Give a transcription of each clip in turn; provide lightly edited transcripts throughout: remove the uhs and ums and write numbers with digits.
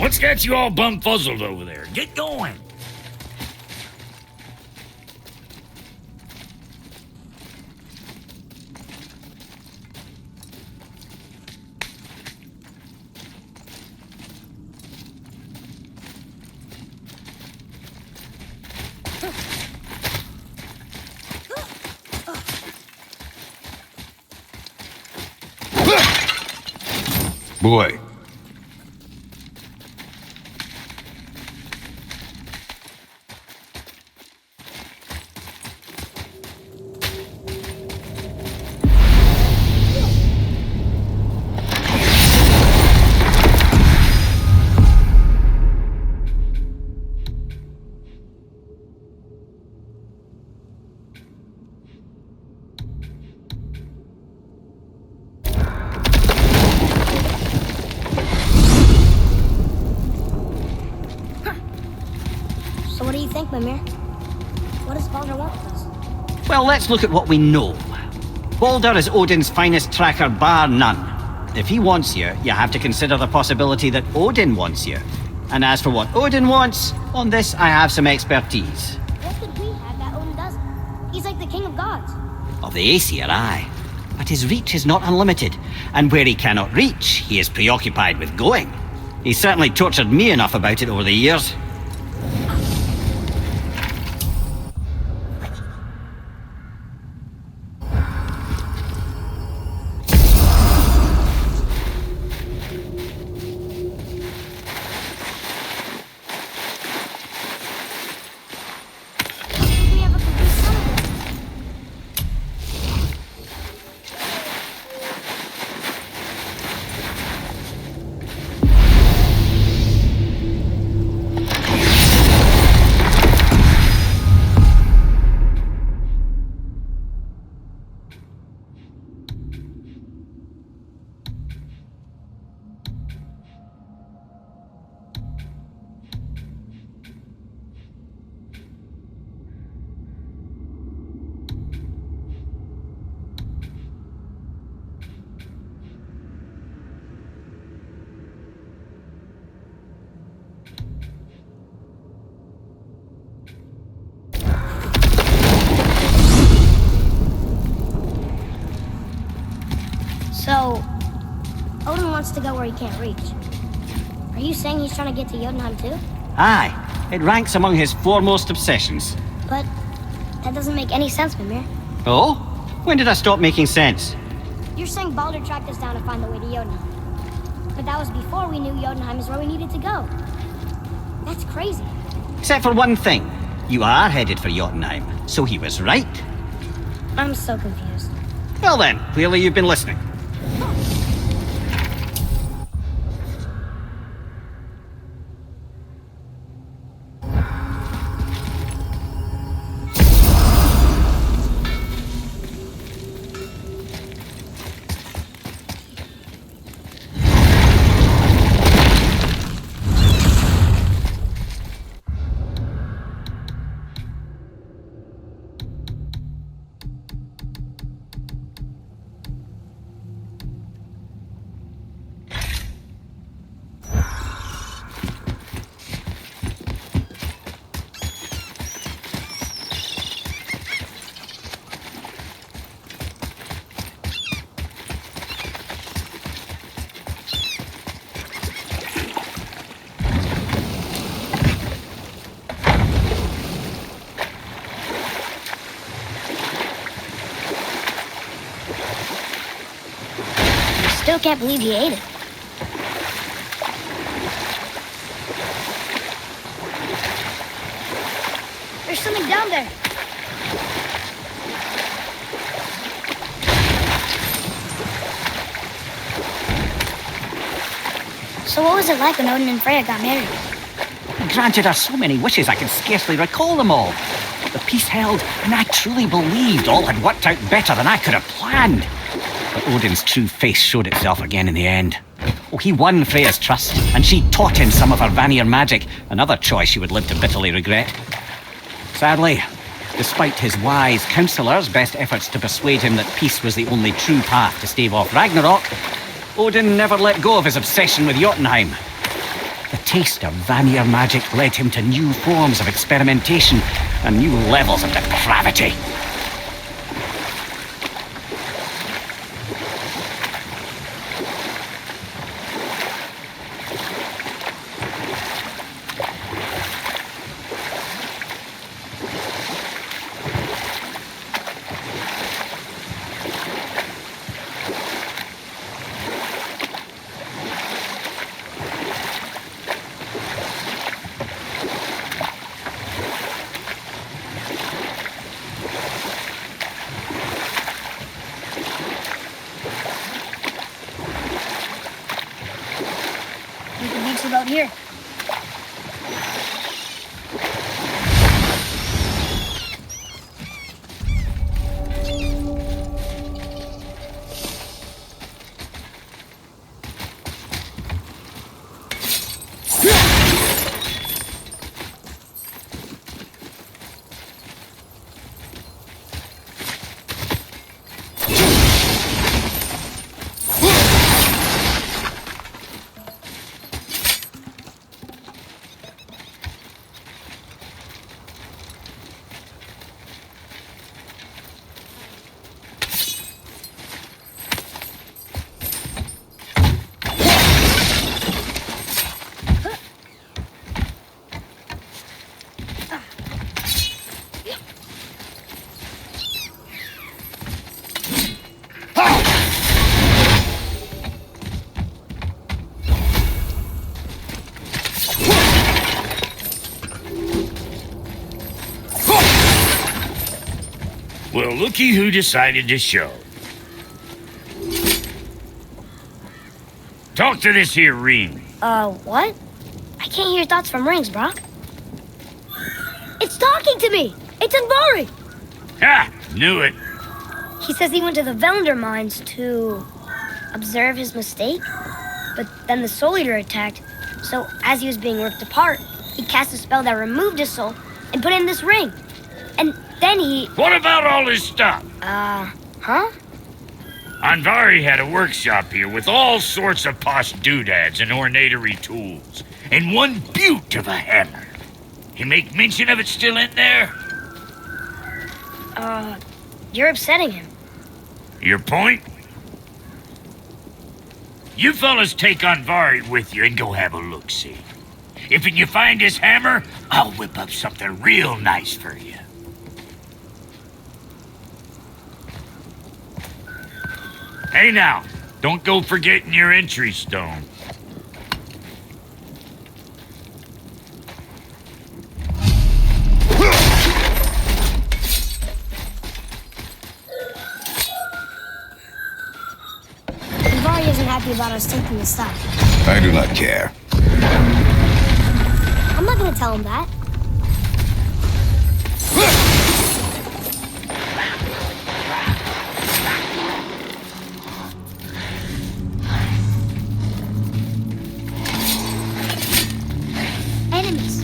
What's got you all bumfuzzled over there? Get going! Boy. So what do you think, Mimir? What does Baldur want with us? Well, let's look at what we know. Baldur is Odin's finest tracker bar none. If he wants you, you have to consider the possibility that Odin wants you. And as for what Odin wants, on this I have some expertise. What could we have that Odin doesn't? He's like the king of gods. Of the Aesir, aye. But his reach is not unlimited, and where he cannot reach, he is preoccupied with going. He's certainly tortured me enough about it over the years. We have a complete summit. So, Odin wants to go where he can't reach. Are you saying he's trying to get to Jotunheim too? Aye, it ranks among his foremost obsessions. But that doesn't make any sense, Mimir. Oh? When did I stop making sense? You're saying Baldur tracked us down to find the way to Jotunheim. But that was before we knew Jotunheim is where we needed to go. That's crazy. Except for one thing. You are headed for Jotunheim, so he was right. I'm so confused. Well then, clearly you've been listening. Still can't believe he ate it. There's something down there. So what was it like when Odin and Freya got married? He granted her so many wishes I can scarcely recall them all. The peace held, and I truly believed all had worked out better than I could have planned. But Odin's true face showed itself again in the end. Oh, he won Freya's trust, and she taught him some of her Vanir magic, another choice he would live to bitterly regret. Sadly, despite his wise counsellors' best efforts to persuade him that peace was the only true path to stave off Ragnarok, Odin never let go of his obsession with Jotunheim. The taste of Vanir magic led him to new forms of experimentation and new levels of depravity. About here. Well, looky who decided to show. Talk to this here ring. What? I can't hear thoughts from rings, Brock. It's talking to me! It's Anvari! Ha! Knew it. He says he went to the Velander mines to observe his mistake, but then the Soul Eater attacked, so as he was being ripped apart, he cast a spell that removed his soul and put it in this ring. And then he... What about all his stuff? Huh? Anvari had a workshop here with all sorts of posh doodads and ornatery tools, and one beaut of a hammer. You make mention of it still in there? You're upsetting him. Your point? You fellas take Anvari with you and go have a look-see. If you find his hammer, I'll whip up something real nice for you. Hey now, don't go forgetting your entry stone. Anvari isn't happy about us taking the stuff. I do not care. I'm not gonna tell him that. Enemies.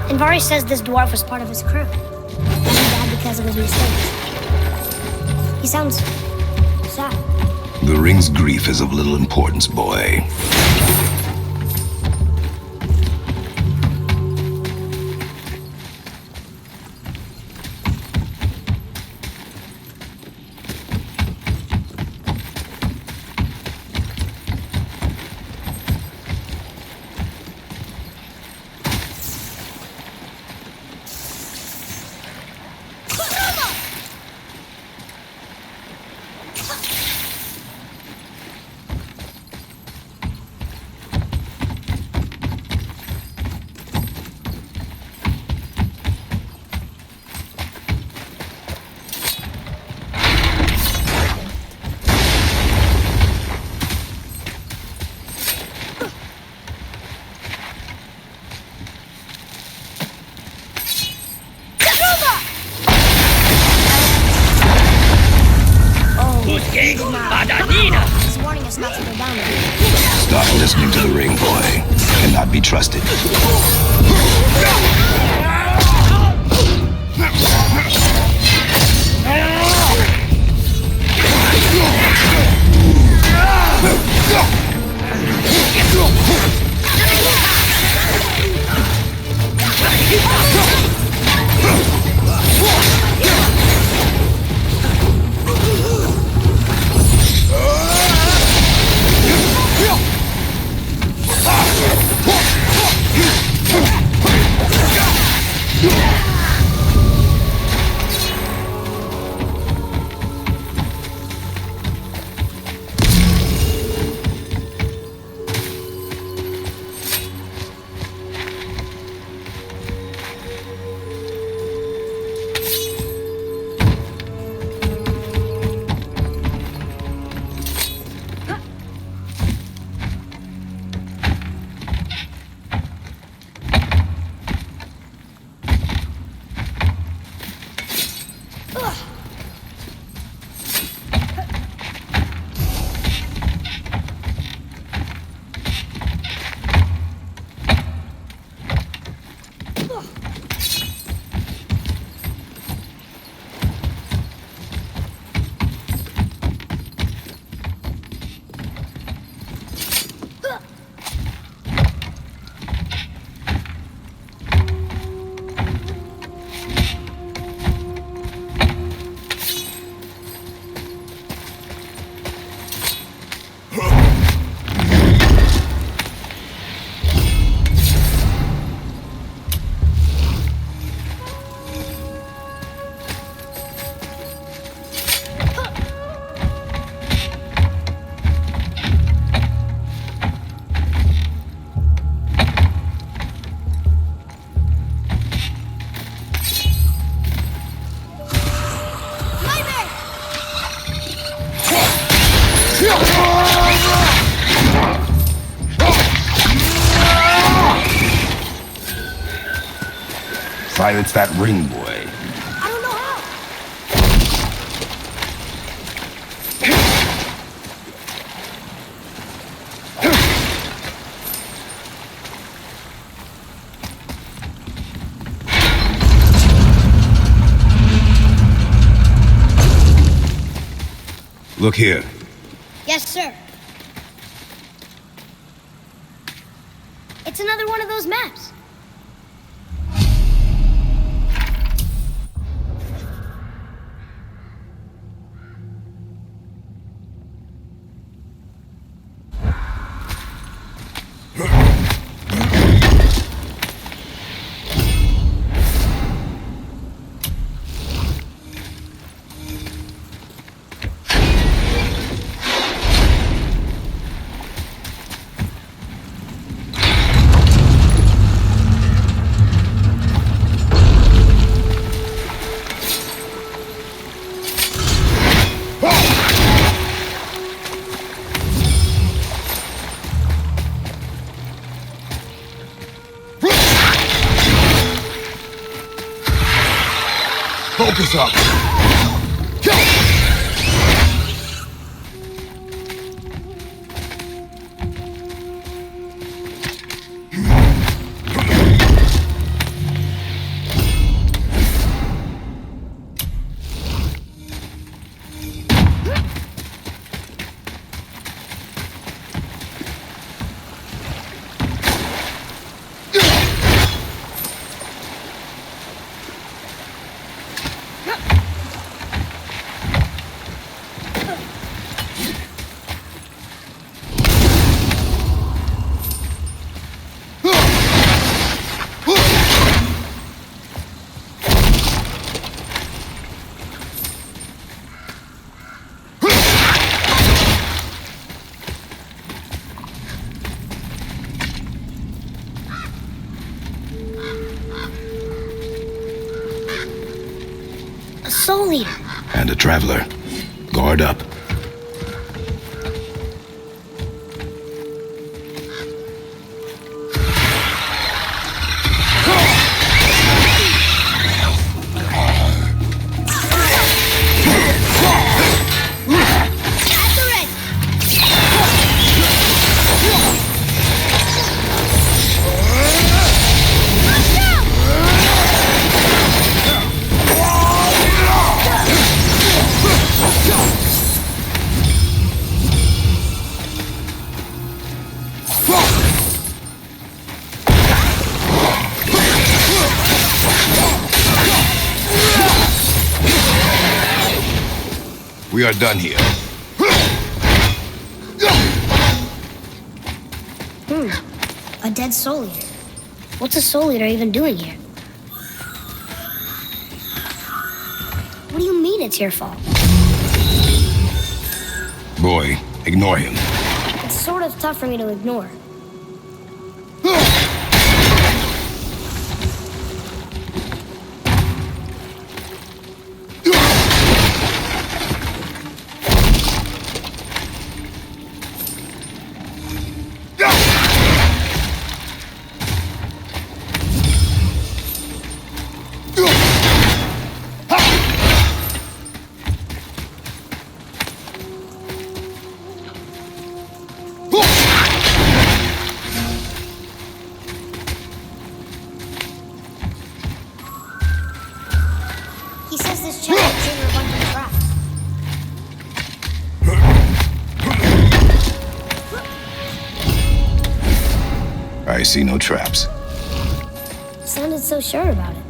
Anvari says this dwarf was part of his crew. And he died because of his mistakes. He sounds sad. The ring's grief is of little importance, boy. listening to the ring boy. Cannot be trusted. Silence that ring boy. I don't know how. Look here. Yes, sir. It's another one of those maps. Focus up. Soul Leader. And a traveler. Guard up. At the ready. We are done here. A dead soul eater. What's a soul eater even doing here? What do you mean it's your fault? Boy, ignore him. It's sort of tough for me to ignore. He says this chest will trigger a bunch of traps. I see no traps. Sounded so sure about it.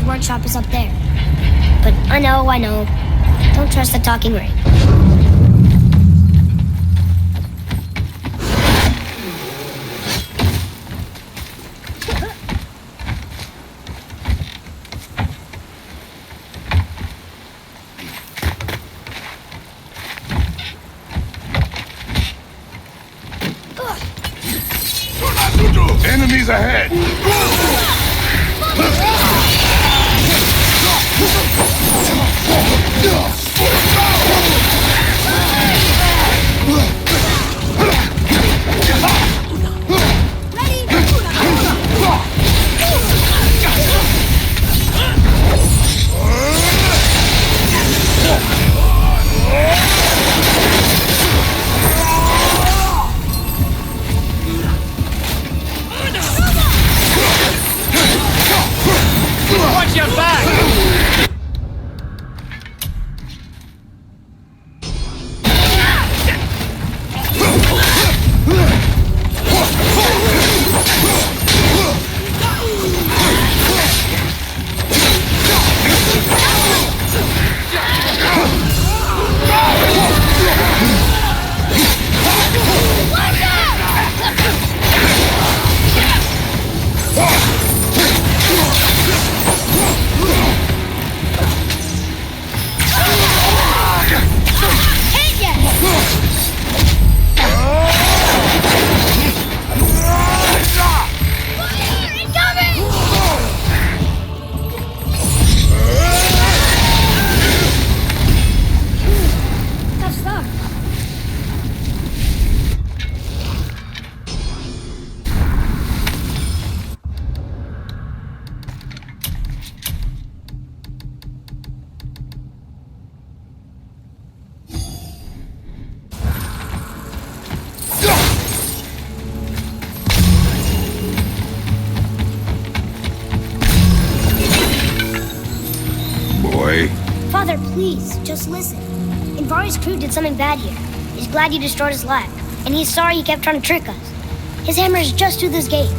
Workshop is up there. But I know. Don't trust the talking ring. Enemies ahead! Watch your back! Father, please, just listen. Invari's crew did something bad here. He's glad you destroyed his lab, and he's sorry you kept trying to trick us. His hammer is just through this gate.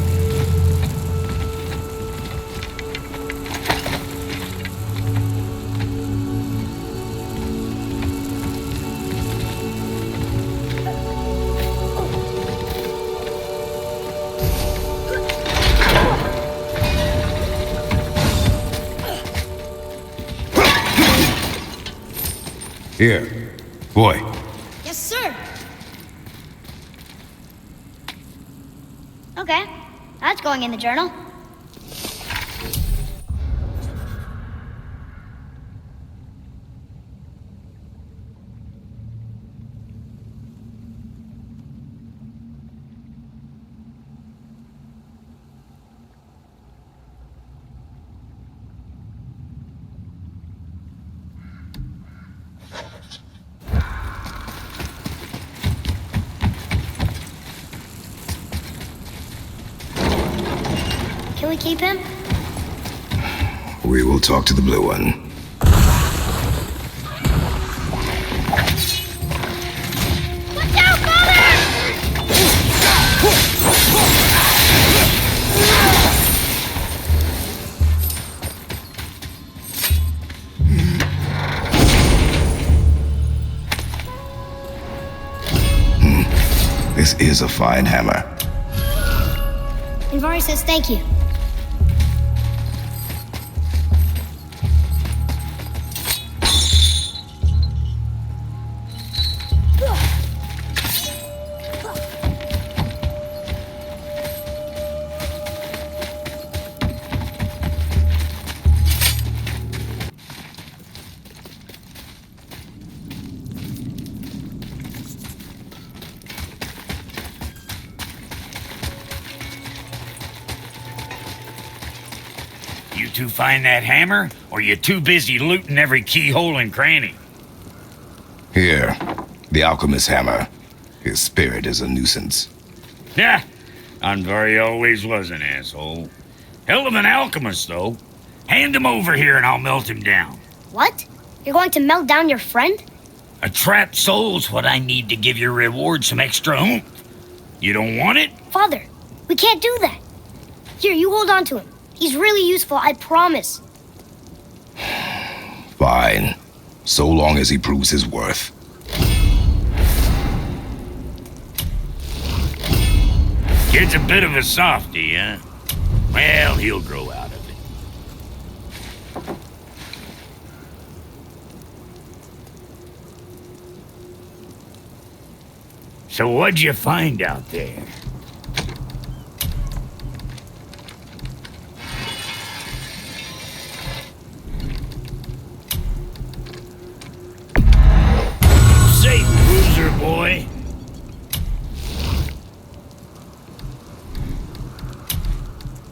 Here, boy. Yes, sir. Okay, that's going in the journal. Can we keep him? We will talk to the blue one. Watch out, Father! This is a fine hammer. Invari says thank you. You two find that hammer, or you too busy looting every keyhole and cranny? Here, the alchemist's hammer. His spirit is a nuisance. Yeah, Anvari always was an asshole. Hell of an alchemist, though. Hand him over here and I'll melt him down. What? You're going to melt down your friend? A trapped soul's what I need to give your reward some extra oomph. You don't want it? Father, we can't do that. Here, you hold on to him. He's really useful, I promise. Fine. So long as he proves his worth. Kid's a bit of a softy, huh? Well, he'll grow out of it. So what'd you find out there? Safe, bruiser boy.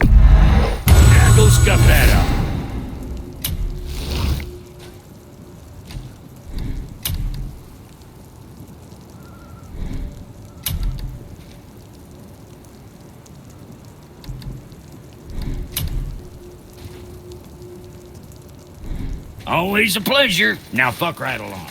Now go scuff that up. Always a pleasure. Now fuck right along.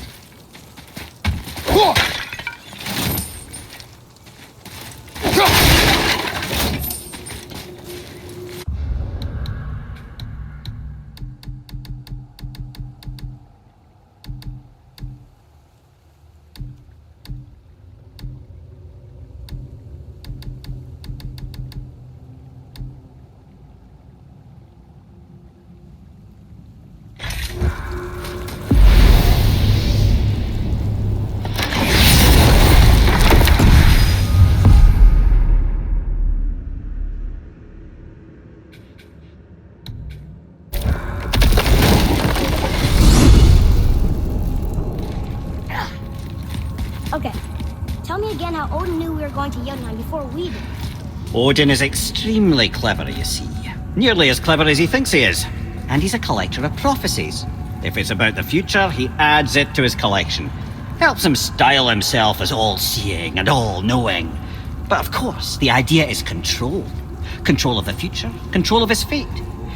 Okay, tell me again how Odin knew we were going to Jotunheim before we did. Odin is extremely clever, you see. Nearly as clever as he thinks he is. And he's a collector of prophecies. If it's about the future, he adds it to his collection. Helps him style himself as all-seeing and all-knowing. But of course, the idea is control. Control of the future, control of his fate.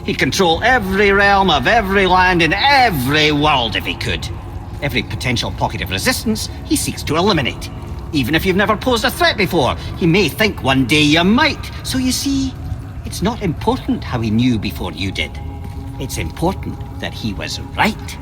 He'd control every realm of every land in every world if he could. Every potential pocket of resistance he seeks to eliminate. Even if you've never posed a threat before, he may think one day you might. So you see, it's not important how he knew before you did. It's important that he was right.